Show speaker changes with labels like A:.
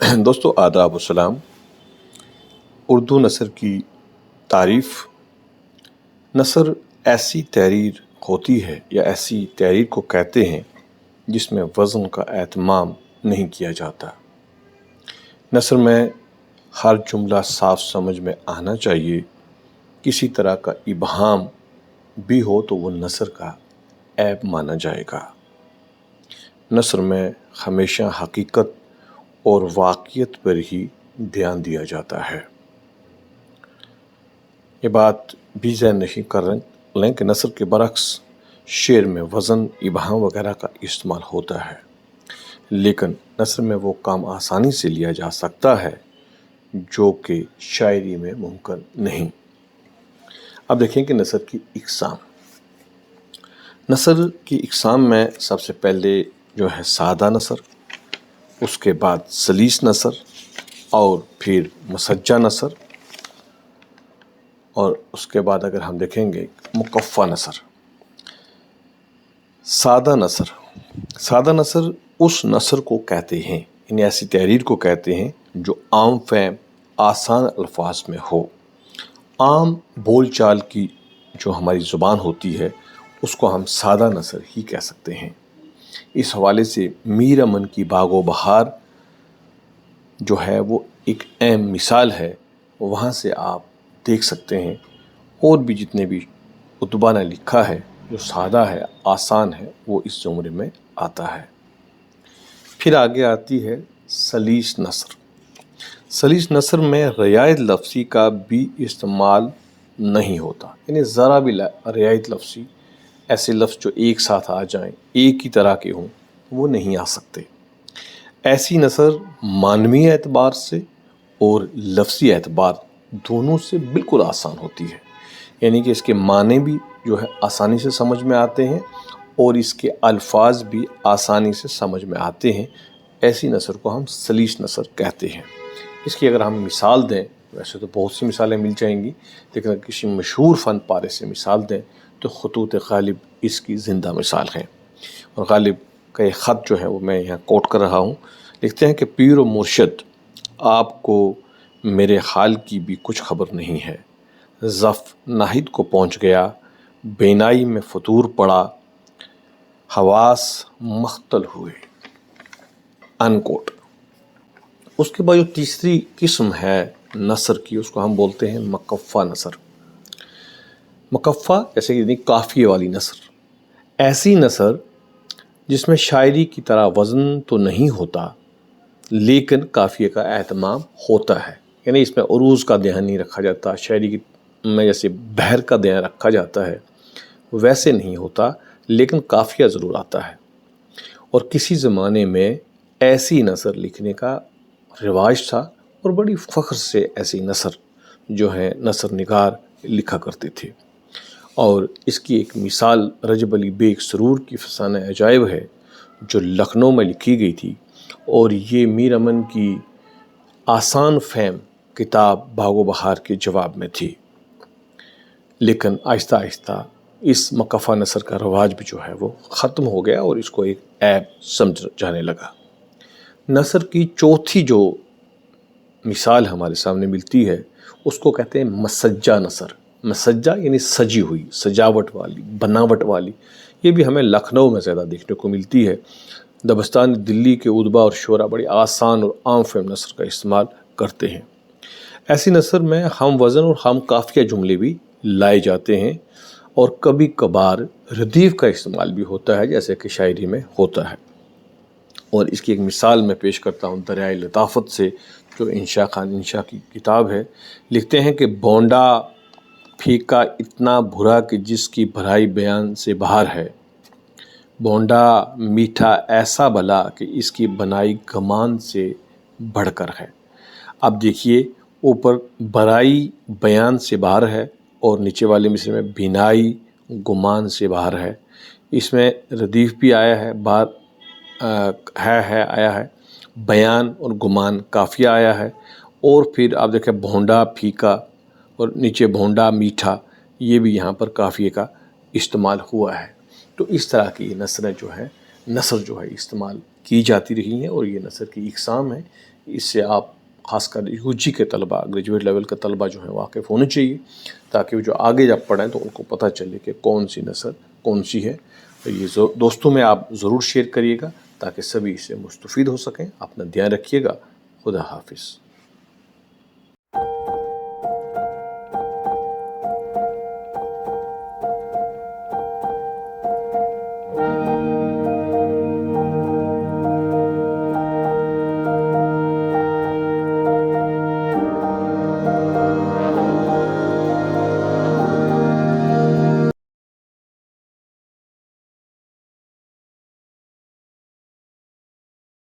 A: دوستو آداب و سلام۔ اردو نثر کی تعریف۔ نثر ایسی تحریر ہوتی ہے یا ایسی تحریر کو کہتے ہیں جس میں وزن کا اہتمام نہیں کیا جاتا۔ نثر میں ہر جملہ صاف سمجھ میں آنا چاہیے۔ کسی طرح کا ابہام بھی ہو تو وہ نثر کا عیب مانا جائے گا۔ نثر میں ہمیشہ حقیقت اور واقعیت پر ہی دھیان دیا جاتا ہے۔ یہ بات بھی ذہن نشین کر لیں کہ نثر کے برعکس شعر میں وزن، ابہام وغیرہ کا استعمال ہوتا ہے، لیکن نثر میں وہ کام آسانی سے لیا جا سکتا ہے جو کہ شاعری میں ممکن نہیں۔ اب دیکھیں کہ نثر کی اقسام۔ نثر کی اقسام میں سب سے پہلے جو ہے سادہ نثر، اس کے بعد سلیس نثر، اور پھر مسجع نثر، اور اس کے بعد اگر ہم دیکھیں گے مقفع نثر۔ سادہ نثر۔ سادہ نثر اس نثر کو کہتے ہیں، یعنی ایسی تحریر کو کہتے ہیں جو عام فہم، آسان الفاظ میں ہو۔ عام بول چال کی جو ہماری زبان ہوتی ہے اس کو ہم سادہ نثر ہی کہہ سکتے ہیں۔ اس حوالے سے میر امن کی باغ و بہار جو ہے وہ ایک اہم مثال ہے۔ وہاں سے آپ دیکھ سکتے ہیں اور بھی جتنے بھی ادبا نے لکھا ہے جو سادہ ہے، آسان ہے، وہ اس زمرے میں آتا ہے۔ پھر آگے آتی ہے سلیس نثر۔ سلیس نثر میں رعایت لفظی کا بھی استعمال نہیں ہوتا، یعنی ذرا بھی رعایت لفظی، ایسے لفظ جو ایک ساتھ آ جائیں، ایک ہی طرح کے ہوں، وہ نہیں آ سکتے۔ ایسی نثر معنوی اعتبار سے اور لفظی اعتبار دونوں سے بالکل آسان ہوتی ہے، یعنی کہ اس کے معنی بھی جو ہے آسانی سے سمجھ میں آتے ہیں اور اس کے الفاظ بھی آسانی سے سمجھ میں آتے ہیں۔ ایسی نثر کو ہم سلیس نثر کہتے ہیں۔ اس کی اگر ہم مثال دیں، ویسے تو بہت سی مثالیں مل جائیں گی، لیکن اگر کسی مشہور فن پارے سے مثال دیں تو خطوط غالب اس کی زندہ مثال ہیں۔ اور غالب کا ایک خط جو ہے وہ میں یہاں کوٹ کر رہا ہوں۔ لکھتے ہیں کہ پیر و مرشد، آپ کو میرے حال کی بھی کچھ خبر نہیں ہے۔ ضعف ناہید کو پہنچ گیا، بینائی میں فطور پڑا، حواس مختل ہوئے۔ انکوٹ۔ اس کے بعد جو تیسری قسم ہے نثر کی، اس کو ہم بولتے ہیں مقفع نثر۔ مقفع جیسے کہ قافیے والی نثر، ایسی نثر جس میں شاعری کی طرح وزن تو نہیں ہوتا لیکن قافیے کا اہتمام ہوتا ہے، یعنی اس میں عروض کا دھیان نہیں رکھا جاتا، شاعری میں جیسے بحر کا دھیان رکھا جاتا ہے ویسے نہیں ہوتا، لیکن قافیہ ضرور آتا ہے۔ اور کسی زمانے میں ایسی نثر لکھنے کا رواج تھا اور بڑی فخر سے ایسی نثر جو ہے نثر نگار لکھا کرتے تھے۔ اور اس کی ایک مثال رجب علی بیگ سرور کی فسانہ عجائب ہے جو لکھنؤ میں لکھی گئی تھی، اور یہ میر امن کی آسان فہم کتاب باغ و بہار کے جواب میں تھی۔ لیکن آہستہ آہستہ اس مقفع نثر کا رواج بھی جو ہے وہ ختم ہو گیا اور اس کو ایک عیب سمجھ جانے لگا۔ نثر کی چوتھی جو مثال ہمارے سامنے ملتی ہے اس کو کہتے ہیں مسجع نثر۔ مسجع یعنی سجی ہوئی، سجاوٹ والی، بناوٹ والی۔ یہ بھی ہمیں لکھنؤ میں زیادہ دیکھنے کو ملتی ہے۔ دبستان دلی کے ادبا اور شعراء بڑی آسان اور عام فہم نثر کا استعمال کرتے ہیں۔ ایسی نثر میں ہم وزن اور ہم قافیہ جملے بھی لائے جاتے ہیں اور کبھی کبھار ردیف کا استعمال بھی ہوتا ہے جیسے کہ شاعری میں ہوتا ہے۔ اور اس کی ایک مثال میں پیش کرتا ہوں دریائے لطافت سے، جو انشا خان انشا کی کتاب ہے۔ لکھتے ہیں کہ بونڈا پھیکا اتنا برا کہ جس کی بھرائی بیان سے باہر ہے، بونڈا میٹھا ایسا بھلا کہ اس کی بنائی گمان سے بڑھ کر ہے۔ اب دیکھیے، اوپر برائی بیان سے باہر ہے اور نیچے والے مصرے میں بینائی گمان سے باہر ہے۔ اس میں ردیف بھی آیا ہے، آیا ہے، بیان اور گمان قافیہ آیا ہے، اور پھر آپ دیکھیں بھونڈا پھیکا اور نیچے بھونڈا میٹھا، یہ بھی یہاں پر قافیے کا استعمال ہوا ہے۔ تو اس طرح کی نثر جو ہے استعمال کی جاتی رہی ہیں، اور یہ نثر کی اقسام ہیں اس سے آپ خاص کر یو جی کے طلباء، گریجویٹ لیول کے طلباء جو ہیں واقف ہونے چاہیے، تاکہ وہ جو آگے جب پڑھیں تو ان کو پتہ چلے کہ کون سی نسل کون سی ہے۔ یہ دوستوں میں آپ ضرور شیئر کریے گا تاکہ سبھی اس سے مستفید ہو سکیں۔ اپنا دھیان رکھیے گا۔ خدا حافظ۔